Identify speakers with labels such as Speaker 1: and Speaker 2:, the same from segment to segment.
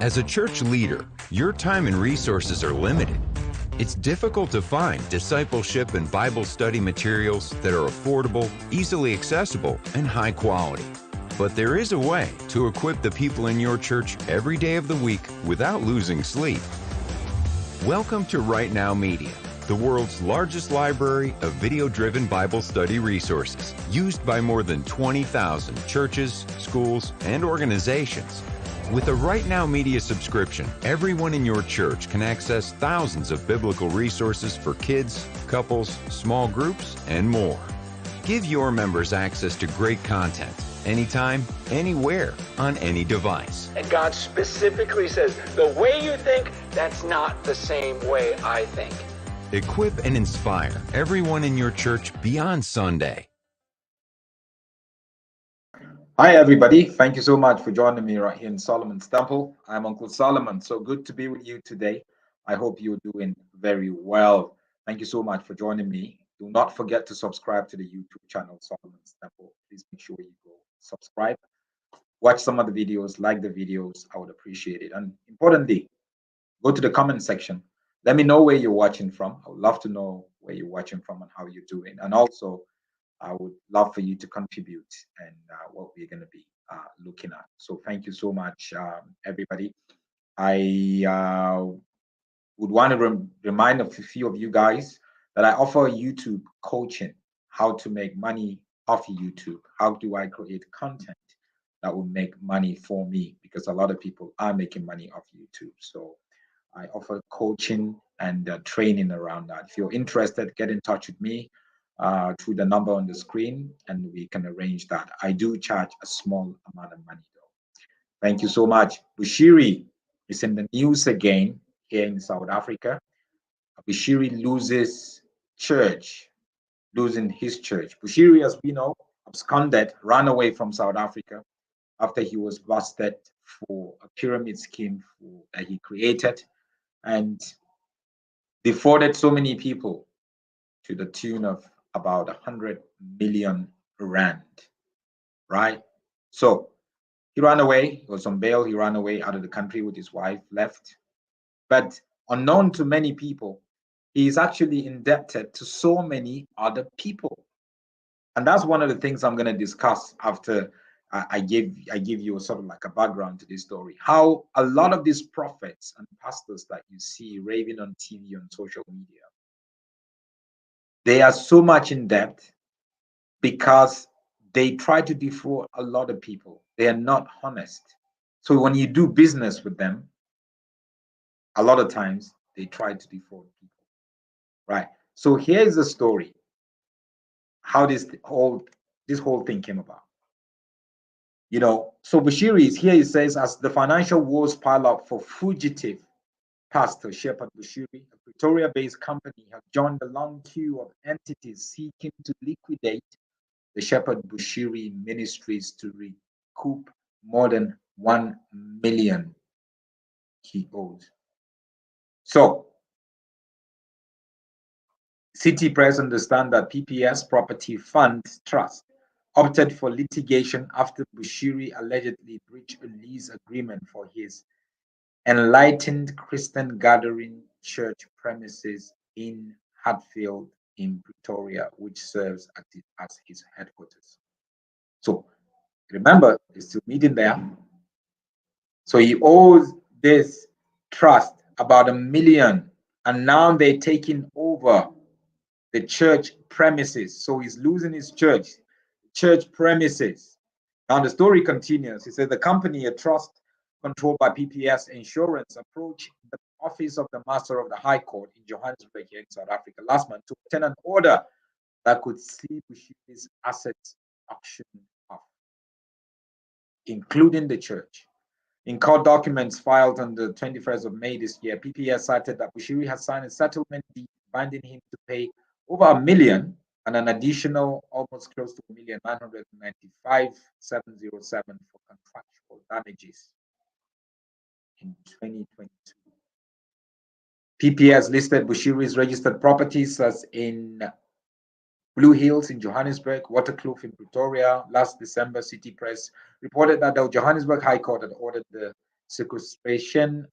Speaker 1: As a church leader, your time and resources are limited. It's difficult to find discipleship and Bible study materials that are affordable, easily accessible, and high quality. But there is a way to equip the people in your church every day of the week without losing sleep. Welcome to RightNow Media, the world's largest library of video-driven Bible study resources, used by more than 20,000 churches, schools, and organizations. With a RightNow Media subscription, everyone in your church can access thousands of biblical resources for kids, couples, small groups, and more. Give your members access to great content, anytime, anywhere, on any device.
Speaker 2: And God specifically says, the way you think, that's not the same way I think.
Speaker 1: Equip and inspire everyone in your church beyond Sunday.
Speaker 3: Hi, everybody. Thank you so much for joining me right here in Solomon's Temple. I'm Uncle Solomon. So good to be with you today. I hope you're doing very well. Thank you so much for joining me. Do not forget to subscribe to the YouTube channel, Solomon's Temple. Please make sure you go subscribe. Watch some of the videos, like the videos. I would appreciate it. And importantly, go to the comment section. Let me know where you're watching from. I would love to know where you're watching from and how you're doing. And also, I would love for you to contribute and what we're going to be looking at. So thank you so much, everybody. I would want to remind a few of you guys that I offer YouTube coaching, how to make money off YouTube. How do I create content that will make money for me? Because a lot of people are making money off YouTube. So I offer coaching and training around that. If you're interested, get in touch with me through the number on the screen, and we can arrange that. I do charge a small amount of money, though. Thank you so much. Bushiri is in the news again here in South Africa. Bushiri loses church, losing his church. Bushiri, as we know, absconded, ran away from South Africa after he was busted for a pyramid scheme that he created and defrauded so many people to the tune of about 100 million rand, right? So he ran away. He was on bail. He ran away out of the country with his wife, left. But unknown to many people, he is actually indebted to so many other people. And that's one of the things I'm going to discuss after I give you a sort of like a background to this story. How a lot of these prophets and pastors that you see raving on TV, on social media, they are so much in debt because they try to defraud a lot of people. They are not honest. So when you do business with them, a lot of times they try to defraud people, right? So here's the story, how this whole thing came about. You know, so Bushiri is here. He says, as the financial woes pile up for fugitive Pastor Shepherd Bushiri, a Pretoria-based company, have joined the long queue of entities seeking to liquidate the Shepherd Bushiri Ministries to recoup more than 1 million he owes. So, City Press understand that PPS Property Fund Trust opted for litigation after Bushiri allegedly breached a lease agreement for his Enlightened Christian Gathering Church premises in Hatfield in Pretoria, which serves as his headquarters. So remember, he's still meeting there. So he owes this trust about 1 million, and now they're taking over the church premises. So he's losing his church premises. Now the story continues. He said the company, a trust controlled by PPS Insurance, approached the office of the Master of the High Court in Johannesburg here in South Africa last month to obtain an order that could see Bushiri's assets auctioned off, including the church. In court documents filed on the 21st of May this year, PPS cited that Bushiri has signed a settlement deed binding him to pay over 1 million and an additional almost close to 1,995,707 for contractual damages in 2022. PPS listed Bushiri's registered properties as in Blue Hills in Johannesburg, Waterkloof in Pretoria. Last December, City Press reported that the Johannesburg High Court had ordered the sequestration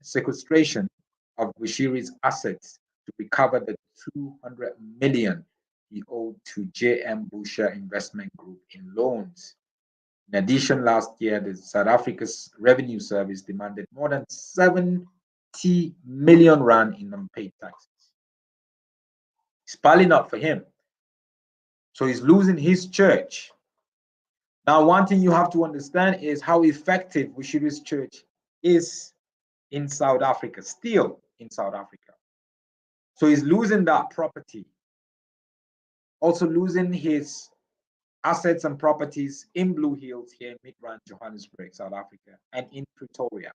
Speaker 3: of Bushiri's assets to recover the 200 million he owed to JM Busher Investment Group in loans. In addition, last year, the South Africa's Revenue Service demanded more than 70 million rand in unpaid taxes. It's piling up for him. So he's losing his church. Now, one thing you have to understand is how effective Bushiri's church is in South Africa, still in South Africa. So he's losing that property, also losing his assets and properties in Blue Hills here in Midrand, Johannesburg, South Africa, and in Pretoria.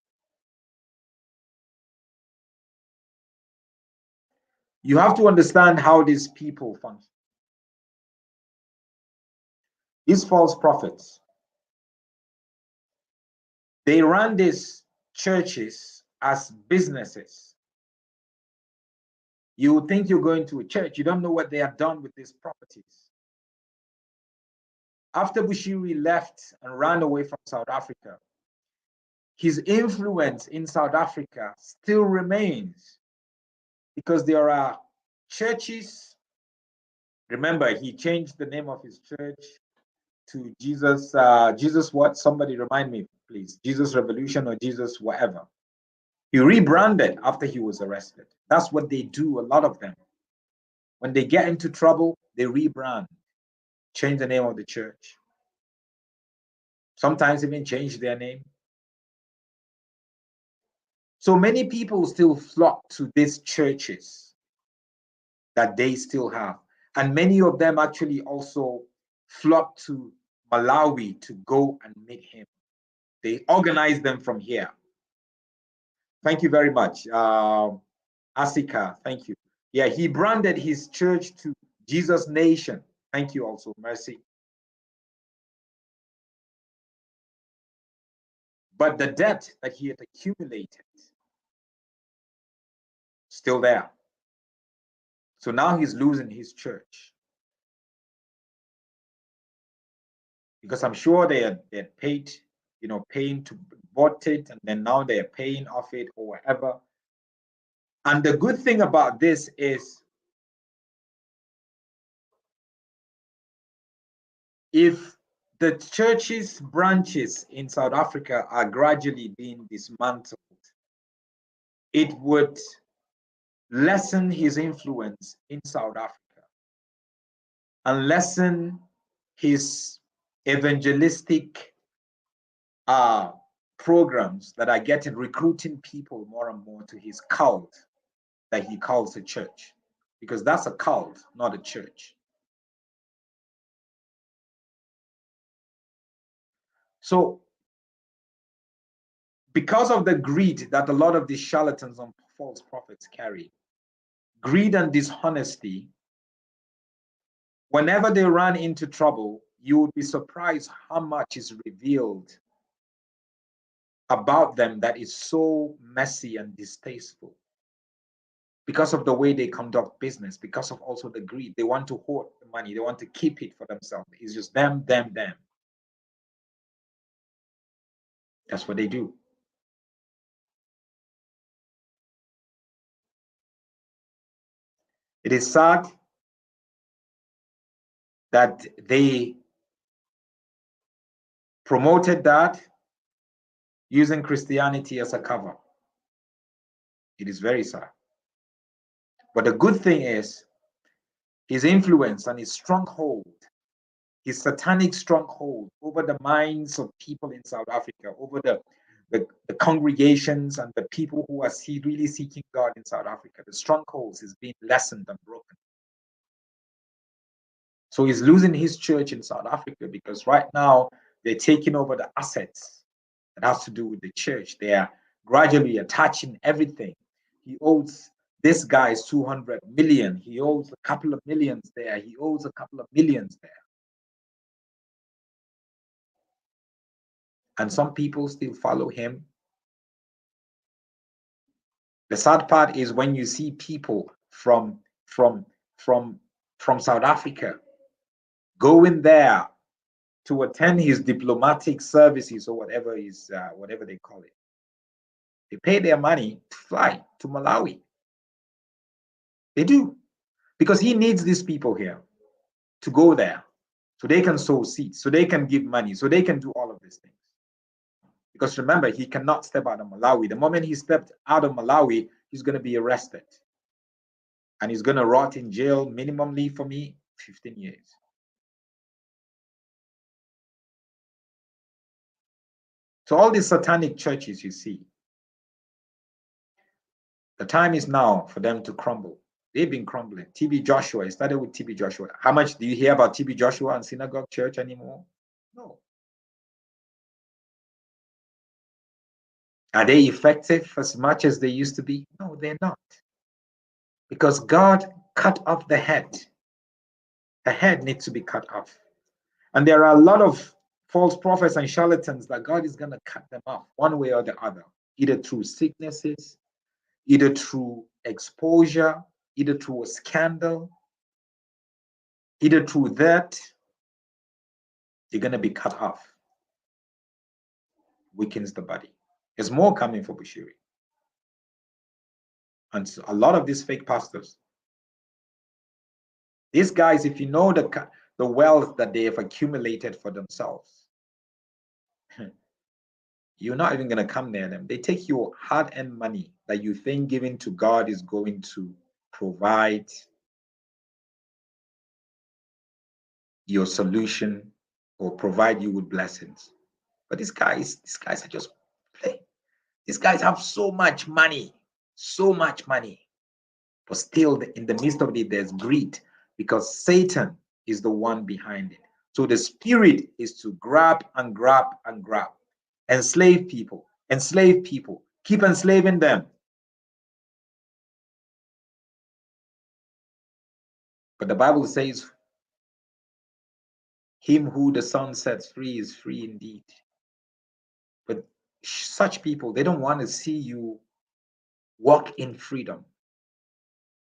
Speaker 3: You have to understand how these people function. These false prophets, they run these churches as businesses. You think you're going to a church, you don't know what they have done with these properties. After Bushiri left and ran away from South Africa, his influence in South Africa still remains because there are churches. Remember, he changed the name of his church to Jesus. Jesus what? Somebody remind me, please. Jesus Revolution or Jesus whatever. He rebranded after he was arrested. That's what they do, a lot of them. When they get into trouble, they rebrand, change the name of the church. Sometimes even change their name. So many people still flock to these churches that they still have. And many of them actually also flock to Malawi to go and meet him. They organize them from here. Thank you very much. Asika, thank you. Yeah, he branded his church to Jesus Nation. Thank you also, Mercy. But the debt that he had accumulated, still there. So now he's losing his church. Because I'm sure they had paid, paying to bought it, and then now they're paying off it or whatever. And the good thing about this is if the church's branches in South Africa are gradually being dismantled, it would lessen his influence in South Africa and lessen his evangelistic programs that are getting recruiting people more and more to his cult that he calls a church, because that's a cult, not a church. So because of the greed that a lot of these charlatans and false prophets carry, greed and dishonesty, whenever they run into trouble, you would be surprised how much is revealed about them that is so messy and distasteful. Because of the way they conduct business, because of also the greed. They want to hoard the money, they want to keep it for themselves. It's just them. That's what they do. It is sad that they promoted that using Christianity as a cover. It is very sad. But the good thing is his influence and his stronghold, his satanic stronghold over the minds of people in South Africa, over the congregations and the people who are really seeking God in South Africa, the strongholds is being lessened and broken. So he's losing his church in South Africa because right now they're taking over the assets that has to do with the church. They are gradually attaching everything. He owes this guy's 200 million. He owes a couple of millions there. He owes a couple of millions there. And some people still follow him. The sad part is when you see people from South Africa going there to attend his diplomatic services or whatever they call it. They pay their money to fly to Malawi. They do. Because he needs these people here to go there so they can sow seeds, so they can give money, so they can do all of these things. Because remember, he cannot step out of Malawi. The moment he stepped out of Malawi, he's going to be arrested. And he's going to rot in jail, minimally for me, 15 years. So all these satanic churches you see, the time is now for them to crumble. They've been crumbling. TB Joshua, it started with TB Joshua. How much do you hear about TB Joshua and Synagogue Church anymore? No. Are they effective as much as they used to be? No, they're not. Because God cut off the head. The head needs to be cut off. And there are a lot of false prophets and charlatans that God is going to cut them off one way or the other, either through sicknesses, either through exposure, either through a scandal, either through that. You're going to be cut off. Weakens the body. There's more coming for Bushiri. And so a lot of these fake pastors, these guys, if you know the wealth that they have accumulated for themselves, you're not even going to come near them. They take your hard-earned money that you think giving to God is going to provide your solution or provide you with blessings. But these guys are just playing. These guys have so much money, but still in the midst of it, there's greed because Satan is the one behind it. So the spirit is to grab and grab and grab, enslave people, keep enslaving them. But the Bible says, him who the Son sets free is free indeed. But such people, they don't want to see you walk in freedom.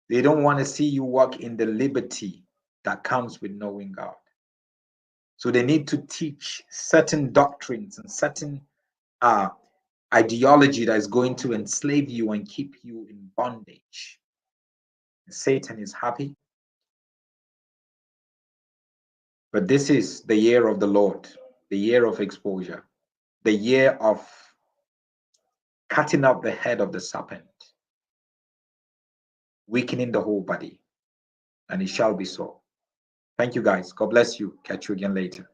Speaker 3: They don't want to see you walk in the liberty that comes with knowing God. So they need to teach certain doctrines and certain ideology that is going to enslave you and keep you in bondage. Satan is happy. But this is the year of the Lord, the year of exposure, the year of cutting off the head of the serpent, weakening the whole body, and it shall be so. Thank you, guys. God bless you. Catch you again later.